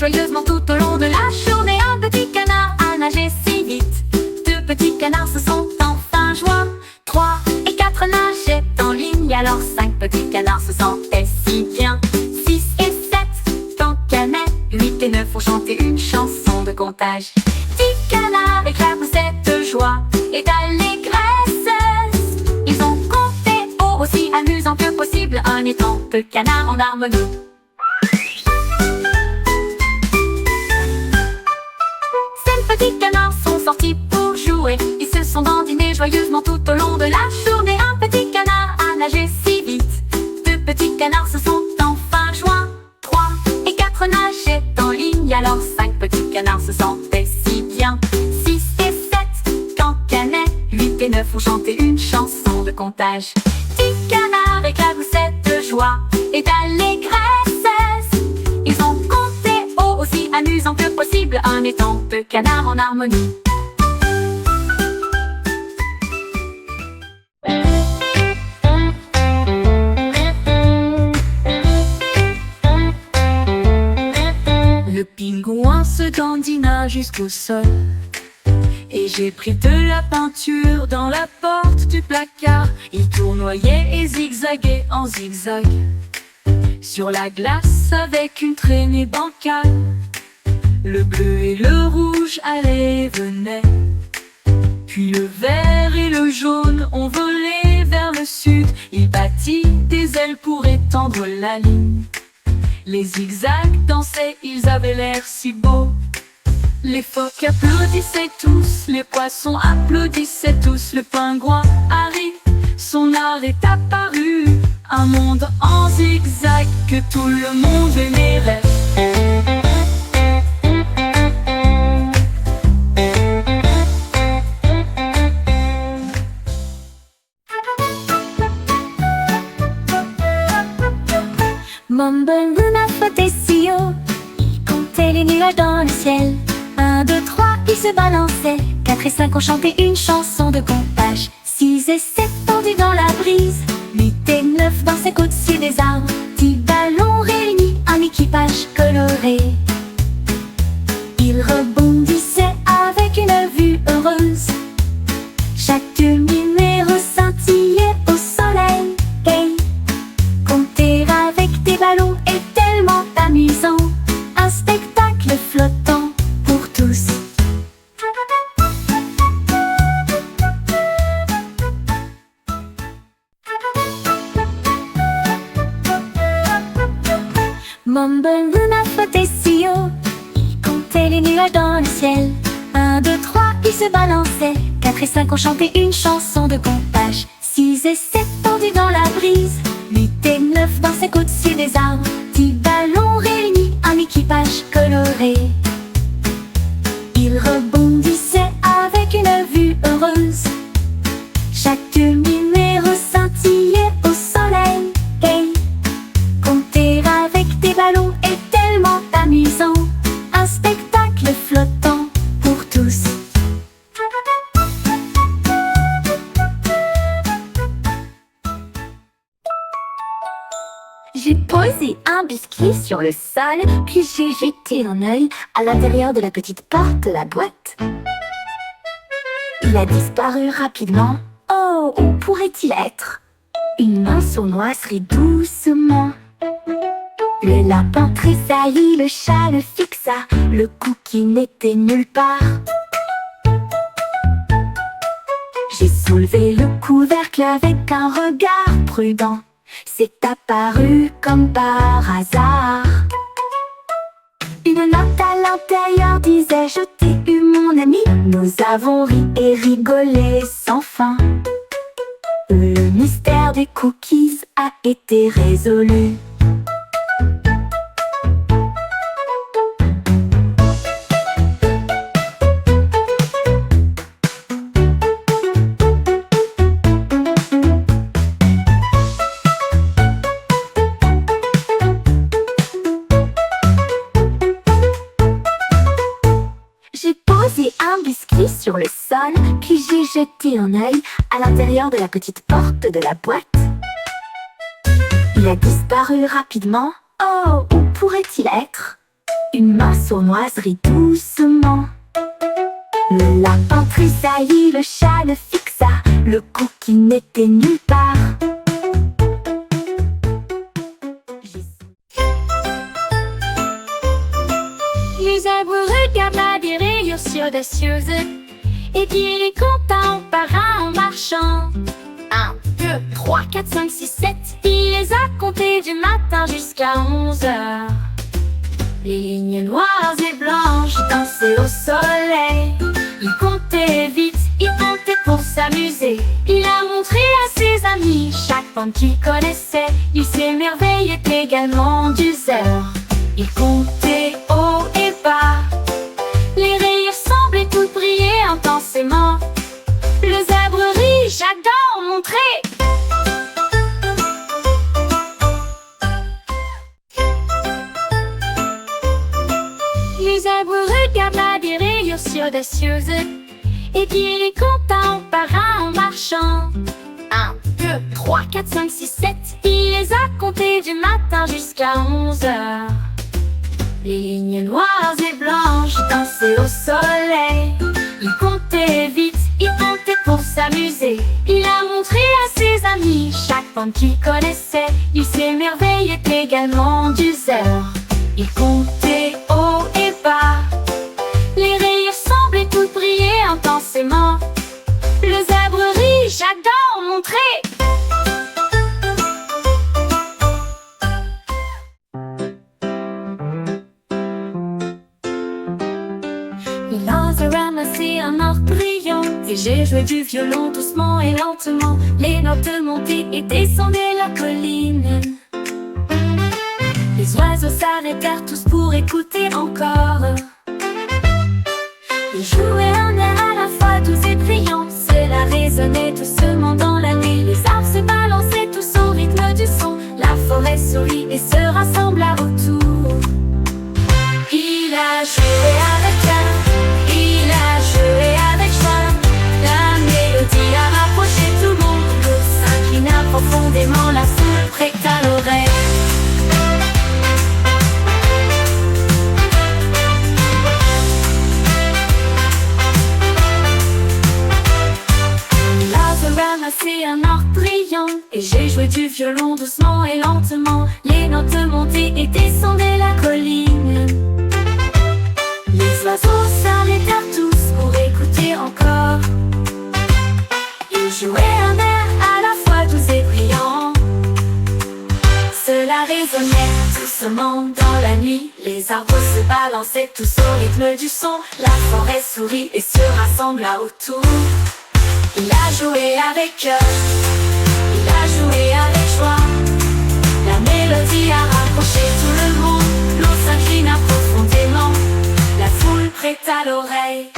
joyeusement tout au long de la journée. Un petit canard a nagé si vite. Deux petits canards se sont enfin joints. 3 et 4 nageaient en ligne, alors 5 petits canards se sentaient si bien. 6 et 7 cancanaient, 8 et 9 ont chanté une chanson de comptage. 10 canards éclatent cette joie et d'allégresse. Ils ont compté haut, aussi amusant que possible, un étang de canards en harmonie. 5 petits canards sont sortis pour jouer. Ils se sont dandinés joyeusement tout au long de la journée. Un petit canard a nagé si vite. 2 petits canards se sont enfin joints. 3 et 4 nageaient en ligne, alors 5 petits canards se sentaient si bien. 6 et 7 cancanaient, 8 et 9 ont chanté une chanson de comptage. 10 canards éclaboussaient de joie et d'allégresse. Ils ont compté haut, aussi amusant que possible, un étang de canards en harmonie. Le pingouin se dandina jusqu'au sol, et j'ai pris de la peinture dans la porte du placard. Il tournoyait et zigzaguait en zigzag sur la glace avec une traînée bancale. Le bleu et le rouge allaient et venaient, puis le vert et le jaune ont volé vers le sud. Il battit des ailes pour étendre la ligne. Les zigzags dansaient, ils avaient l'air si beaux. Les phoques applaudissaient tous, les poissons applaudissaient tous. Le pingouin arrive, son art est apparu. Un monde en zigzag que tout le monde aimerait. Mumble Luna flottait si haut, il comptait les nuages dans le ciel. 1, 2, 3, ils se balançaient. 4 et 5 ont chanté une chanson de comptage. 6 et 7 tendus dans la brise. 8 et 9 dansaient au-dessus des arbres. 10 ballons réunis, un équipage coloré. Ils rebondissaient avec une vue heureuse. Chaque numéro scintillait au soleil. Hey, compter avec des ballons est tellement amusant. Un spectacle flottant pour tous. Mumble Luna flottait si haut, il comptait les nuages dans le ciel. 1, 2, 3, ils se balançaient. 4 et 5 ont chanté une chanson de comptage. 6 et 7 tendus dans la brise. 8 et 9 dansaient au-dessus des arbres. 10 ballons réunis, un équipage coloré. Ils rebondissaient avec une vue heureuse. Chaque numéro scintillait au soleil. Hey, compter avec des ballons est tellement amusant. Un spectacle flottant pour tous. J'ai posé un biscuit sur le sol, puis j'ai jeté un œil à l'intérieur de la petite porte de la boîte. Il a disparu rapidement. Oh, où pourrait-il être? Une main sournoise rit doucement. Le lapin tressaillit, le chat le fixa, le cookie n'était nulle part. J'ai soulevé le couvercle avec un regard prudent. C'est apparu comme par hasard. Une note à l'intérieur disait: je t'ai eu mon ami. Nous avons ri et rigolé sans fin. Le mystère des cookies a été résolu. Biscuit sur le sol, puis j'ai jeté un œil à l'intérieur de la petite porte de la boîte. Il a disparu rapidement. Oh, où pourrait-il être? une main sournoiserie doucement. Le lapin tressaillit, le chat le fixa, le coup qui n'était nulle part. Les zèbres regardent la rayures audacieuse, et puis il est content par un en marchant. 1, 2, 3, 4, 5, 6, 7. Il les a comptés du matin jusqu'à 11 heures. Les lignes noires et blanches dansaient au soleil. Il comptait vite, il comptait pour s'amuser. Il a montré à ses amis chaque pomme qu'il connaissait. Il s'émerveillait également du zèbre. Il comptait haut et bas. Les rayures semblaient toutes briller intensément. Le zèbre rit, j'adore montrer. Les zèbres regardent la rayures audacieuse, et puis il est content par un en marchant. 1, 2, 3, 4, 5, 6, 7. Il les a comptés du matin jusqu'à 11 heures. Les lignes noires et blanches dansaient au soleil. Il comptait vite, il comptait pour s'amuser. Il a montré à ses amis chaque pomme qu'il connaissait. Il s'émerveillait également du zèbre. Il comptait haut et bas. Les rayures semblaient toutes briller intensément. Le zèbre rit, j'adore montrer. Il a ramassé un or brillant, et j'ai joué du violon doucement et lentement. Les notes montaient et descendaient la colline. Les oiseaux s'arrêtèrent tous pour écouter encore. Ils jouaient un air à la fois doux et brillant. Cela résonnait doucement dans la nuit. Les arbres se balançaient tous au rythme du son. La forêt sourit et se rassembla autour. Il a joué avec eux, il a joué avec joie. La mélodie a rapproché tout le monde. L'eau s'inclina profondément, la foule prêta l'oreille. Ramassé un or brillant, et j'ai joué du violon doucement et lentement. Les notes montaient et descendaient la colline. Les oiseaux s'arrêtèrent tous pour écouter encore. Ils jouaient un air à la fois doux et brillant. Cela résonnait doucement dans la nuit. Les arbres se balançaient tous au rythme du son. La forêt sourit et se rassembla autour. Il a joué avec eux, il a joué avec joie. La mélodie a rapproché tout le monde. L'eau s'inclina profondément, la foule prêta l'oreille.